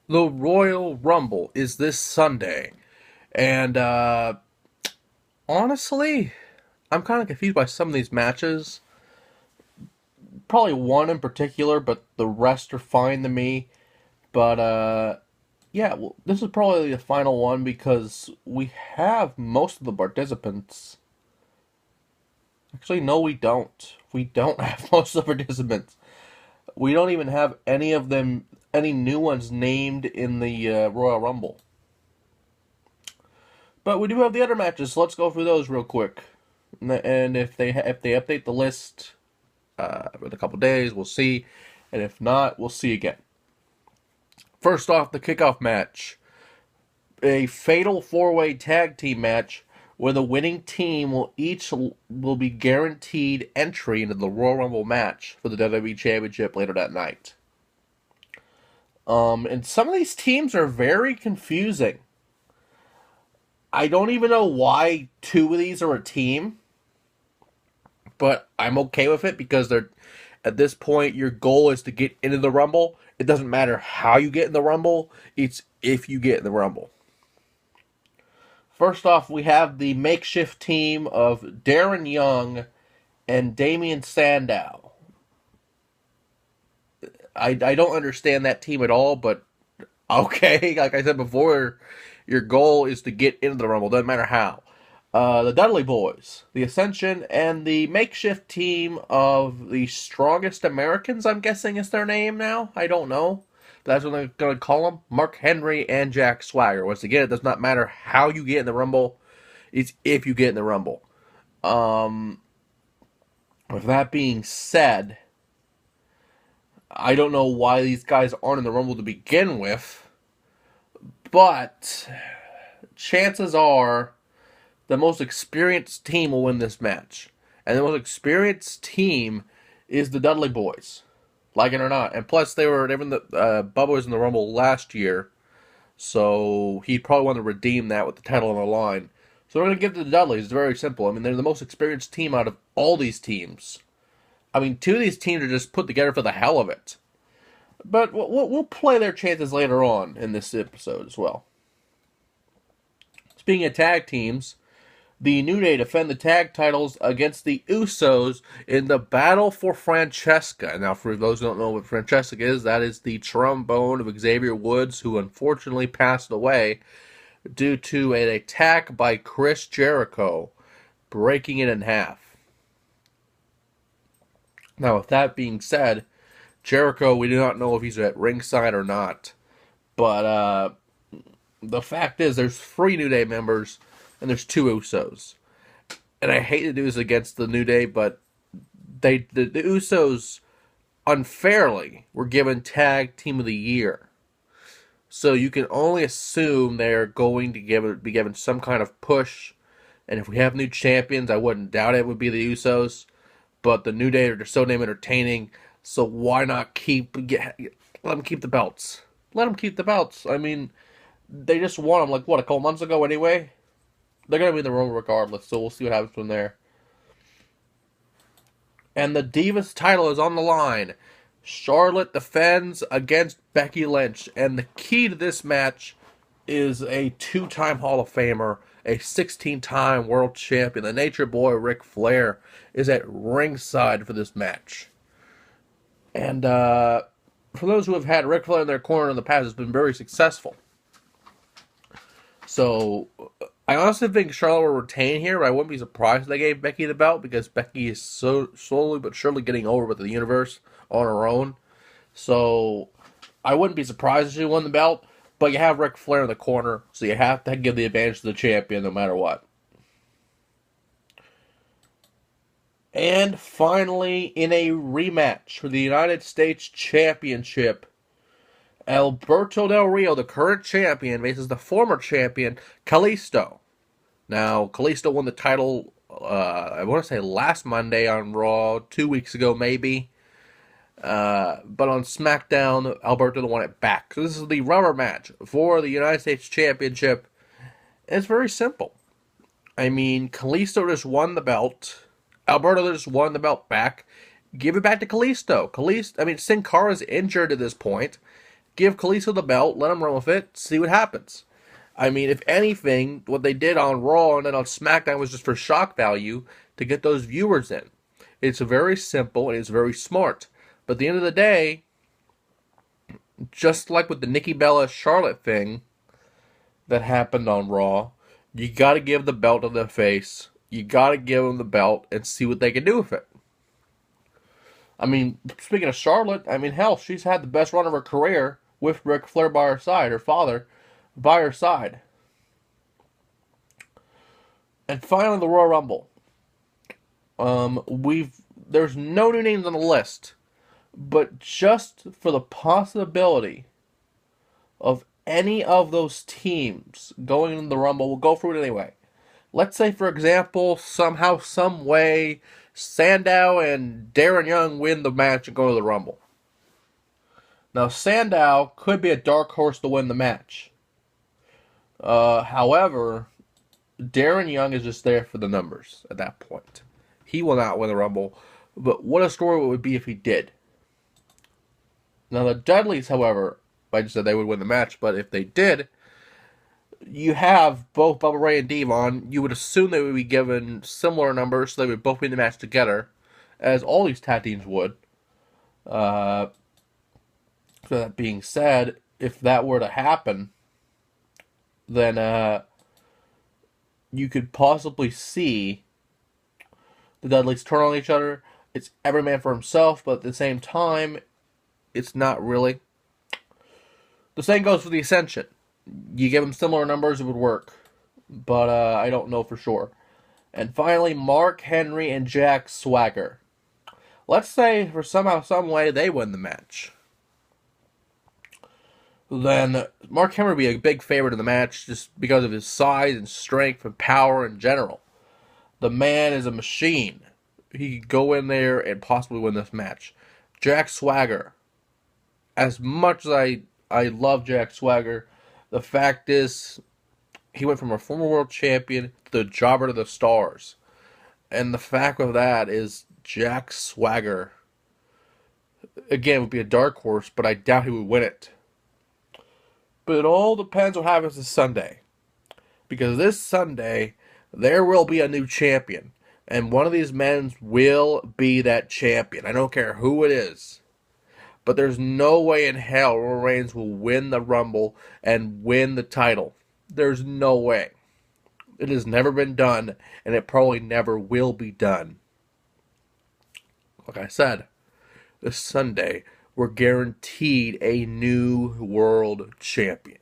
The Royal Rumble is this Sunday. And honestly, I'm kind of confused by some of these matches. Probably one in particular, but the rest are fine to me. But yeah, well, this is probably the final one because we have most of the participants. Actually, no, we don't. We don't have most of the participants. We don't even have any of them, any new ones named in the Royal Rumble. But we do have the other matches, so let's go through those real quick. And if they update the list in a couple days, we'll see. And if not, we'll see again. First off, the kickoff match, a fatal four-way tag team match where the winning team will be guaranteed entry into the Royal Rumble match for the WWE Championship later that night. And some of these teams are very confusing. I don't even know why two of these are a team, but I'm okay with it because they're at this point your goal is to get into the Rumble. It doesn't matter how you get in the Rumble, it's if you get in the Rumble. First off, we have the makeshift team of Darren Young and Damian Sandow. I don't understand that team at all, but okay, like I said before, your goal is to get into the Rumble, doesn't matter how. The Dudley Boys, the Ascension, and the makeshift team of the Strongest Americans, I'm guessing is their name now. I don't know. But that's what they're going to call them. Mark Henry and Jack Swagger. Once again, it does not matter how you get in the Rumble. It's if you get in the Rumble. Um, with that being said, I don't know why these guys aren't in the Rumble to begin with. But chances are the most experienced team will win this match. And the most experienced team is the Dudley Boys, like it or not. And plus, they were Bubba was in the Rumble last year, so he'd probably want to redeem that with the title on the line. So we're going to give it to the Dudleys. It's very simple. I mean, they're the most experienced team out of all these teams. I mean, two of these teams are just put together for the hell of it. But we'll play their chances later on in this episode as well. Speaking of tag teams, the New Day defend the tag titles against the Usos in the Battle for Francesca. Now, for those who don't know what Francesca is, that is the trombone of Xavier Woods, who unfortunately passed away due to an attack by Chris Jericho, breaking it in half. Now, with that being said, Jericho, we do not know if he's at ringside or not. But the fact is, there's 3 New Day members, and there's 2 Usos. And I hate to do this against the New Day, but the Usos unfairly were given Tag Team of the Year. So you can only assume they're going to be given some kind of push. And if we have new champions, I wouldn't doubt it would be the Usos. But the New Day are just so damn entertaining. So why not let them keep the belts? Let them keep the belts. I mean, they just won them, like, what, a couple months ago anyway? They're going to be in the Rumble regardless, so we'll see what happens from there. And the Divas title is on the line. Charlotte defends against Becky Lynch. And the key to this match is a 2-time Hall of Famer, a 16-time world champion. The Nature Boy, Ric Flair, is at ringside for this match. And for those who have had Ric Flair in their corner in the past, it's been very successful. So I honestly think Charlotte will retain here, but I wouldn't be surprised if they gave Becky the belt because Becky is so slowly but surely getting over with the universe on her own. So I wouldn't be surprised if she won the belt, but you have Ric Flair in the corner, so you have to give the advantage to the champion no matter what. And finally, in a rematch for the United States Championship, Alberto Del Rio, the current champion, faces the former champion, Kalisto. Now, Kalisto won the title, I want to say last Monday on Raw, 2 weeks ago maybe. But on SmackDown, Alberto won it back. So this is the rubber match for the United States Championship. And it's very simple. I mean, Kalisto just won the belt. Alberto just won the belt back. Give it back to Kalisto. Sin Cara's injured at this point. give Kalisto the belt, let him run with it, see what happens. I mean, if anything, what they did on Raw and then on SmackDown was just for shock value to get those viewers in. It's very simple and it's very smart. But at the end of the day, just like with the Nikki Bella Charlotte thing that happened on Raw, you got to give the belt to the face. You got to give them the belt and see what they can do with it. I mean, speaking of Charlotte, I mean, hell, she's had the best run of her career with Ric Flair by her side, her father by her side. And finally, the Royal Rumble. There's no new names on the list, but just for the possibility of any of those teams going in the Rumble, we'll go through it anyway. Let's say, for example, somehow, some way, Sandow and Darren Young win the match and go to the Rumble. Now, Sandow could be a dark horse to win the match. However, Darren Young is just there for the numbers at that point. He will not win the Rumble, but what a story it would be if he did. Now, the Dudleys, however, I just said they would win the match, but if they did, you have both Bubba Ray and Devon. You would assume they would be given similar numbers, so they would both win the match together, as all these tag teams would. So that being said, if that were to happen, then you could possibly see the Dudleys turn on each other. It's every man for himself, but at the same time, it's not really. The same goes for the Ascension. You give them similar numbers, it would work. But I don't know for sure. And finally, Mark Henry and Jack Swagger. Let's say, for somehow, some way, they win the match. Then Mark Henry would be a big favorite in the match just because of his size and strength and power in general. The man is a machine. He could go in there and possibly win this match. Jack Swagger. As much as I love Jack Swagger, the fact is, he went from a former world champion to the jobber to the stars. And the fact of that is, Jack Swagger, again, would be a dark horse, but I doubt he would win it. But it all depends on what happens this Sunday. Because this Sunday, there will be a new champion. And one of these men will be that champion. I don't care who it is. But there's no way in hell Roman Reigns will win the Rumble and win the title. There's no way. It has never been done, and it probably never will be done. Like I said, this Sunday, we're guaranteed a new world champion.